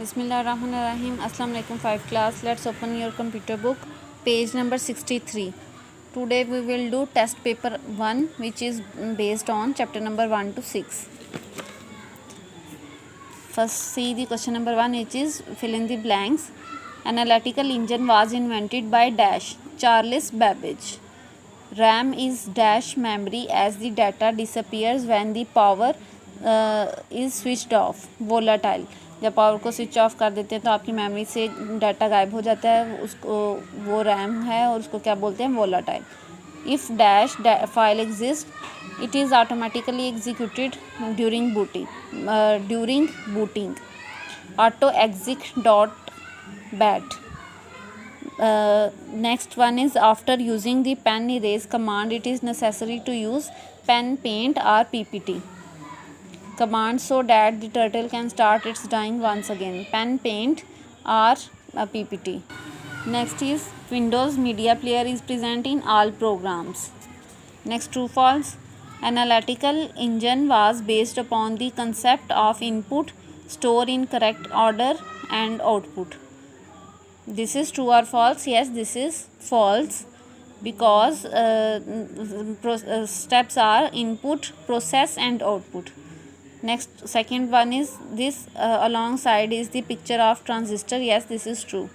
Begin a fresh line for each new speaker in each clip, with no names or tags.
Bismillahirrahmanirrahim. Assalamu alaikum 5 class. Let's open your computer book, page number 63. Today we will do test paper 1, which is based on chapter number 1 to 6. First see the question number 1, which is fill in the blanks. Analytical engine was invented by dash Charles Babbage. RAM is dash memory as the data disappears when the power is switched off. Volatile. जब power को switch off कर देते हैं तो आपकी memory से data गायब हो जाता है, उसको वो रैम है और उसको क्या बोलते हैं, volatile. If dash file exist it is automatically executed during booting. Autoexec dot bat. Next one is after using the pen erase command it is necessary to use pen paint or PPT command so that the turtle can start its drawing once again. Pen paint or PPT. Next is Windows media player is present in all programs. Next, true false. Analytical engine was based upon the concept of input store in correct order and output. This is true or false? Yes, this is false because steps are input, process and output. Next, second one is this alongside is the picture of transistor. Yes, this is true.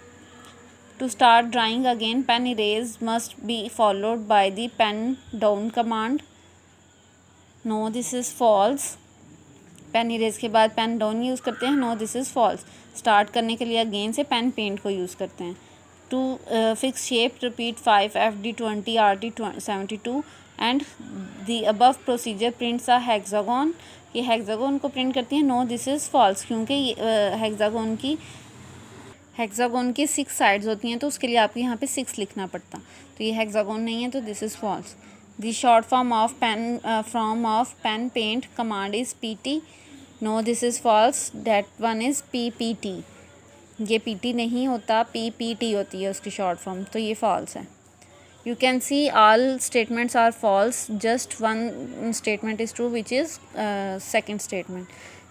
To start drawing again, pen erase must be followed by the pen down command. No, this is false. Pen erase के बाद pen down use करते हैं. No, this is false. Start करने के लिए again से pen paint को use करते हैं. To fix shape repeat 5 FD20 RT72 and the above procedure prints a hexagon. ये हेक्सागोन को प्रिंट करती हैं. नो, दिस इज़ फॉल्स क्योंकि हेक्सागोन की 6 साइड्स होती हैं तो उसके लिए आपको यहाँ पे 6 लिखना पड़ता. तो ये हेक्सागोन नहीं है तो this is false. The short form of pen paint command is PT. No, this is false. That one is PPT. ये PT नहीं होता, PPT होती है उसकी short form. तो ये false है. You can see all statements are false. Just one statement is true, which is second statement.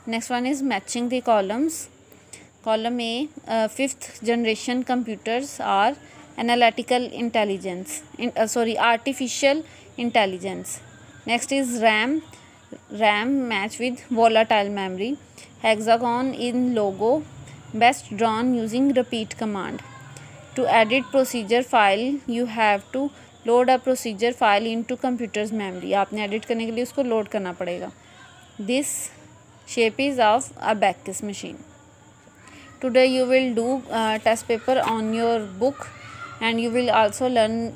Next one is matching the columns. Column A, 5th generation computers are artificial intelligence. Next is RAM match with volatile memory. Hexagon in logo best drawn using repeat command. To edit procedure file you have to load a procedure file into computer's memory. आपने edit करने के लिए उसको load करना पड़ेगा. This shape is of abacus machine. Today you will do test paper on your book and you will also learn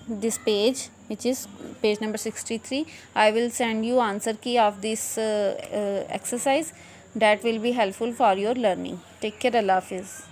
this page, which is page number 63. I will send you answer key of this exercise that will be helpful for your learning. Take care. Allah Hafiz.